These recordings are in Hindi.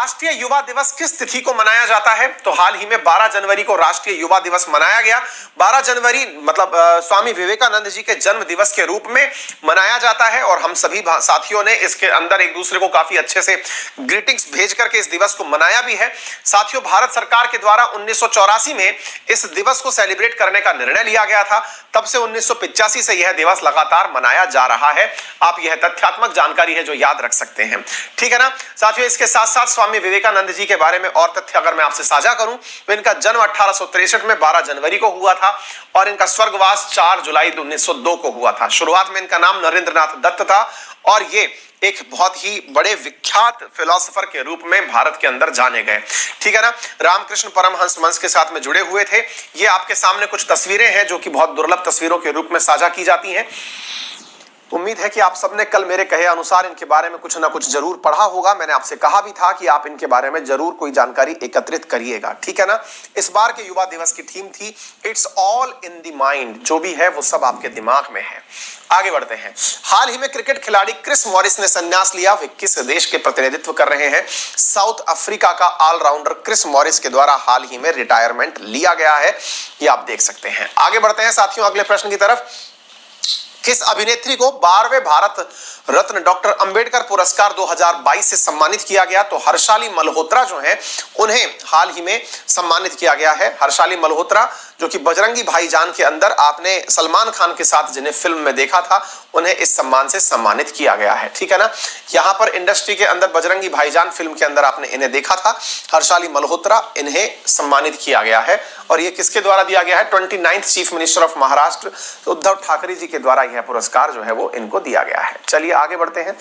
राष्ट्रीय युवा दिवस किस तिथि को मनाया जाता है? तो हाल ही में 12 जनवरी को राष्ट्रीय युवा दिवस मनाया गया। 12 जनवरी मतलब स्वामी विवेकानंद जी के जन्म दिवस के रूप में मनाया जाता है और हम सभी साथियों ने इसके अंदर एक दूसरे को काफी अच्छे से ग्रीटिंग्स भेज करके इस दिवस को मनाया भी है। साथियों, भारत सरकार के द्वारा 1984 में इस दिवस को सेलिब्रेट करने का निर्णय लिया गया था। तब से 1985 से यह दिवस लगातार मनाया जा रहा है। आप यह तथ्यात्मक जानकारी है जो याद रख सकते हैं, ठीक है ना साथियों। इसके साथ साथ स्वामी विवेकानंद जी के बारे में और तथ्य अगर मैं आपसे साझा करूं तो इनका जन्म 1863 में 12 जनवरी को हुआ था और इनका स्वर्गवास 4 जुलाई 1902 को हुआ था। शुरुआत में इनका नाम नरेंद्रनाथ दत्त था और ये एक बहुत ही बड़े विख्यात फिलोसोफर के रूप में भारत के अंदर जाने गए, ठीक है ना। रामकृष्ण परमहंस वंश के साथ में जुड़े हुए थे। ये आपके सामने कुछ तस्वीरें हैं जो कि बहुत दुर्लभ तस्वीरों के रूप में साझा की जाती हैं। उम्मीद है कि आप सबने कल मेरे कहे अनुसार इनके बारे में कुछ ना कुछ जरूर पढ़ा होगा। मैंने आपसे कहा भी था कि आप इनके बारे में जरूर कोई जानकारी एकत्रित करिएगा, ठीक है ना। इस बार के युवा दिवस की थीम थी it's all in the mind. जो भी है वो सब आपके दिमाग में है। आगे बढ़ते हैं। हाल ही में क्रिकेट खिलाड़ी क्रिस मॉरिस ने संन्यास लिया। वे किस देश के प्रतिनिधित्व कर रहे हैं? साउथ अफ्रीका का ऑलराउंडर क्रिस मॉरिस के द्वारा हाल ही में रिटायरमेंट लिया गया है, ये आप देख सकते हैं। आगे बढ़ते हैं साथियों अगले प्रश्न की तरफ। किस अभिनेत्री को 12वें भारत रत्न डॉक्टर अंबेडकर पुरस्कार 2022 से सम्मानित किया गया? तो हर्षाली मल्होत्रा जो हैं उन्हें हाल ही में सम्मानित किया गया है। हर्षाली मल्होत्रा जो कि बजरंगी भाईजान के अंदर आपने सलमान खान के साथ जिन्हें फिल्म में देखा था, उन्हें इस सम्मान से सम्मानित किया गया है, ठीक है ना। यहां पर इंडस्ट्री के अंदर बजरंगी भाईजान फिल्म के अंदर आपने इन्हें देखा था। हर्षाली मल्होत्रा, इन्हें सम्मानित किया गया है और ये किसके द्वारा दिया गया है? 29th chief minister of Maharashtra Uddhav Thackeray ji के द्वारा यह पुरस्कार जो है वो इनको दिया गया है। चलिए आगे बढ़ते हैं।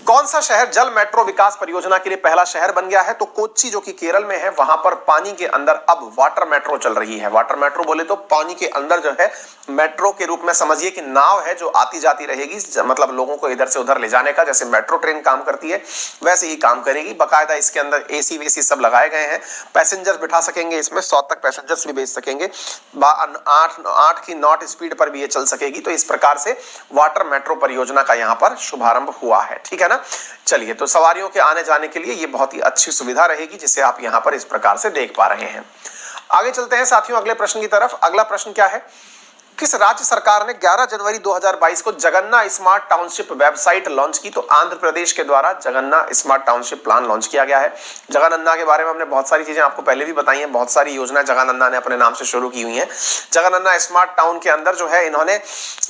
कौन सा शहर जल मेट्रो विकास परियोजना के लिए पहला शहर बन गया है? तो कोच्चि जो कि केरल में है, वहां पर पानी के अंदर अब वाटर मेट्रो चल रही है। वाटर मेट्रो बोले तो पानी के अंदर जो है मेट्रो के रूप में समझिए कि नाव है जो आती जाती रहेगी, मतलब लोगों को इधर से उधर ले जाने का। जैसे मेट्रो ट्रेन काम करती है वैसे ही काम करेगी। बाकायदा इसके अंदर एसी वेसी सब लगाए गए हैं। पैसेंजर्स बिठा सकेंगे इसमें, 100 तक पैसेंजर्स भी भेज सकेंगे। 8 की नॉट स्पीड पर भी ये चल सकेगी। तो इस प्रकार से वाटर मेट्रो परियोजना का यहाँ पर शुभारंभ हुआ है, ठीक है ना। चलिए, तो सवारियों के आने जाने के लिए ये बहुत ही अच्छी सुविधा रहेगी जिसे आप यहाँ पर इस प्रकार से देख पा रहे हैं। आगे चलते हैं साथियों अगले प्रश्न की तरफ। अगला प्रश्न क्या है? किस राज्य सरकार ने 11 जनवरी 2022 को Jagananna smart township website launch की? तो आंध्र प्रदेश के द्वारा Jagananna smart township plan launch किया गया है। जगनन्ना के बारे में हमने बहुत सारी चीजें आपको पहले भी बताई हैं। बहुत सारी योजनाएं जगनन्ना ने अपने नाम से शुरू की हुई हैं। जगनन्ना स्मार्ट टाउन के अंदर जो है इन्होंने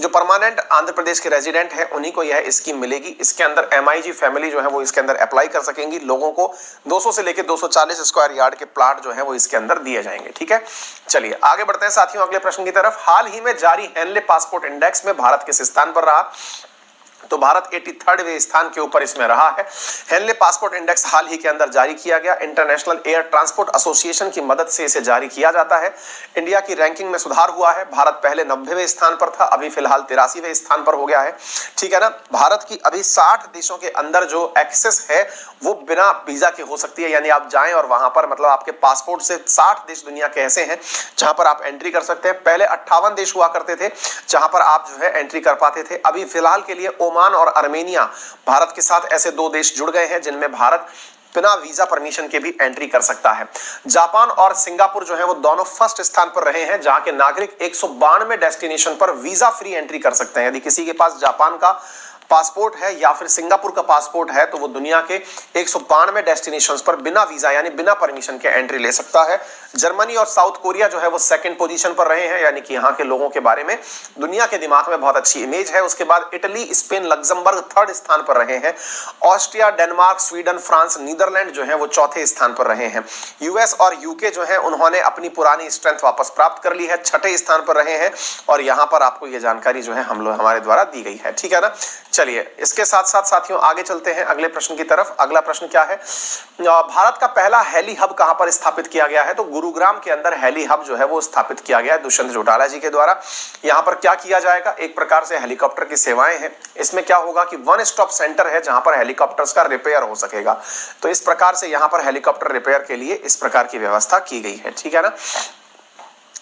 जो परमानेंट आंध्र प्रदेश के रेजिडेंट है उन्हीं को यह स्कीम मिलेगी। इसके अंदर MIG फैमिली जो है वो इसके अंदर अप्लाई कर सकेंगी। लोगों को 200 से लेकर 240 स्क्वायर यार्ड के प्लाट जो है वो इसके अंदर दिए जाएंगे, ठीक है। चलिए आगे बढ़ते हैं साथियों अगले प्रश्न की तरफ। हाल ही में जारी हेनले पासपोर्ट इंडेक्स में भारत किस स्थान पर रहा? तो भारत 83वें स्थान के ऊपर इसमें रहा है। हेनले पासपोर्ट इंडेक्स हाल ही के अंदर जारी किया गया। इंटरनेशनल एयर ट्रांसपोर्ट एसोसिएशन की मदद से इसे जारी किया जाता है। इंडिया की रैंकिंग में सुधार हुआ है। भारत पहले 90वें स्थान पर था, अभी फिलहाल 83वें स्थान पर हो गया है, ठीक है ना। भारत की अभी 60 देशों के अंदर जो एक्सेस है वो बिना वीजा के हो सकती है, यानी आप जाएं और वहां पर मतलब आपके पासपोर्ट से 60 देश दुनिया के ऐसे हैं जहां पर आप एंट्री कर सकते हैं। पहले 58 देश हुआ करते थे जहां पर आप जो है एंट्री कर पाते थे। अभी फिलहाल के लिए ओमान और अर्मेनिया भारत के साथ ऐसे 2 देश जुड़ गए हैं जिनमें भारत बिना वीजा परमिशन के भी एंट्री कर सकता है। जापान और सिंगापुर जो है वो दोनों फर्स्ट स्थान पर रहे हैं जहां के नागरिक 192 डेस्टिनेशन पर वीजा फ्री एंट्री कर सकते हैं। यदि किसी के पास जापान का पासपोर्ट है या फिर सिंगापुर का पासपोर्ट है तो वो दुनिया के 192 डेस्टिनेशंस पर बिना वीजा यानी बिना परमिशन के एंट्री ले सकता है। जर्मनी और साउथ कोरिया जो है वो सेकंड पोजीशन पर रहे हैं, यानी कि यहाँ के लोगों के बारे में दुनिया के दिमाग में बहुत अच्छी इमेज है। उसके बाद इटली, स्पेन, लग्जमबर्ग थर्ड स्थान पर रहे हैं। Austria, Denmark, Sweden, France, Netherland जो है वो चौथे स्थान पर रहे हैं। US और UK जो है उन्होंने अपनी पुरानी स्ट्रेंथ वापस प्राप्त कर ली है, छठे स्थान पर रहे हैं। और यहाँ पर आपको ये जानकारी जो है हम लोग हमारे द्वारा दी गई है, ठीक है ना। चलिए इसके साथ साथ साथियों आगे चलते हैं अगले प्रश्न की तरफ। अगला प्रश्न क्या है? भारत का पहला हेली हब कहां पर स्थापित किया गया है? तो गुरुग्राम के अंदर हेली हब जो है वो स्थापित किया गया है दुष्यंत चौटाला जी के द्वारा। यहां पर क्या किया जाएगा? एक प्रकार से हेलीकॉप्टर की सेवाएं हैं। इसमें क्या होगा कि वन स्टॉप सेंटर है जहां पर हेलीकॉप्टर्स का रिपेयर हो सकेगा। तो इस प्रकार से यहां पर हेलीकॉप्टर रिपेयर के लिए इस प्रकार की व्यवस्था की गई है, ठीक है ना।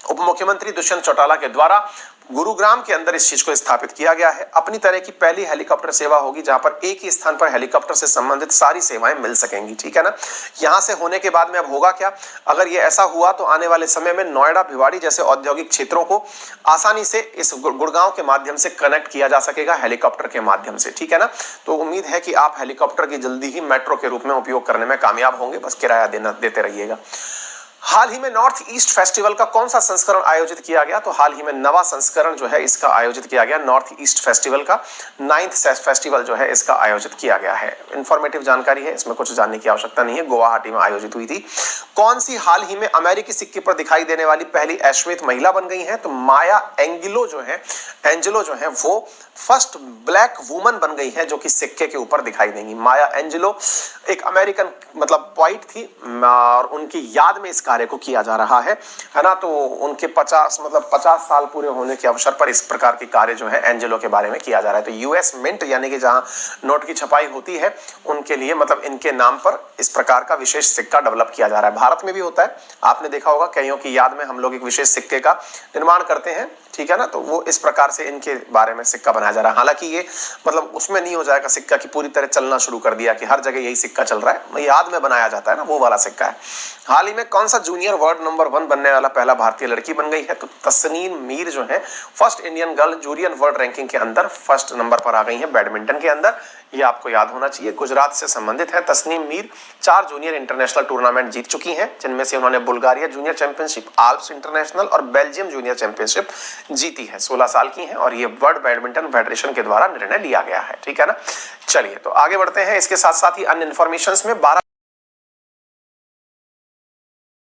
उप मुख्यमंत्री दुष्यंत चौटाला के द्वारा गुरुग्राम के अंदर इस चीज को स्थापित किया गया है। अपनी तरह की पहली हेलीकॉप्टर सेवा होगी जहां पर एक ही स्थान पर हेलीकॉप्टर से संबंधित सारी सेवाएं मिल सकेंगी, ठीक है ना। यहां से होने के बाद में अब होगा क्या, अगर ये ऐसा हुआ तो आने वाले समय में नोएडा, भिवाड़ी जैसे औद्योगिक क्षेत्रों को आसानी से इस गुड़गांव के माध्यम से कनेक्ट किया जा सकेगा हेलीकॉप्टर के माध्यम से, ठीक है ना। तो उम्मीद है कि आप हेलीकॉप्टर की जल्दी ही मेट्रो के रूप में उपयोग करने में कामयाब होंगे, बस किराया देते रहिएगा। हाल ही में नॉर्थ ईस्ट फेस्टिवल का कौन सा संस्करण आयोजित किया गया, तो हाल ही में नवा संस्करण जो है इसका आयोजित किया गया। नॉर्थ ईस्ट फेस्टिवल का 9th फेस्टिवल जो है इसका आयोजित किया गया है। इंफॉर्मेटिव जानकारी है, इसमें कुछ जानने की आवश्यकता नहीं है। गुवाहाटी में आयोजित हुई थी। कौन सी हाल ही में अमेरिकी सिक्के पर दिखाई देने वाली पहली अश्वेत महिला बन गई है, तो माया एंजेलो जो है वो फर्स्ट ब्लैक वुमन बन गई है जो कि सिक्के के ऊपर दिखाई देंगी। माया एंजेलो एक अमेरिकन मतलब वाइट थी और उनकी याद में इस कार्य को किया जा रहा है ना। तो उनके 50 साल पूरे होने के अवसर पर इस प्रकार के कार्य जो है एंजेलो के बारे में किया जा रहा है। तो यूएस मिंट यानी कि जहां नोट की छपाई होती है उनके लिए मतलब इनके नाम पर इस प्रकार का विशेष सिक्का डेवलप किया जा रहा है। भारत में भी होता है, आपने देखा होगा कईयों की याद में हम लोग एक विशेष सिक्के का निर्माण करते हैं, ठीक है ना। तो वो इस प्रकार से इनके बारे में सिक्का बनाया जा रहा है। हालांकि ये मतलब उसमें नहीं हो जाएगा सिक्का की पूरी तरह चलना शुरू कर दिया कि हर जगह यही सिक्का चल रहा है, याद में बनाया जाता है ना, वो वाला सिक्का है। हाल ही में कौन सा जूनियर वर्ल्ड नंबर 1 बनने वाला पहला भारतीय लड़की बन गई है, तो तस्नीम मीर जो है first Indian girl junior world ranking के अंदर फर्स्ट नंबर पर आ गई है बैडमिंटन के अंदर। ये आपको याद होना चाहिए। गुजरात से संबंधित है Tasneem Mir. 4 junior international tournament जीत चुकी हैं, जिनमें से उन्होंने Bulgaria junior championship, Alps international और बेल्जियम जूनियर चैंपियनशिप जीती है। 16 साल की हैं और ये वर्ल्ड बैडमिंटन फेडरेशन के द्वारा निर्णय लिया गया है, ठीक है ना। चलिए तो आगे बढ़ते हैं। इसके साथ साथ ही अन्य इंफॉर्मेशंस में 12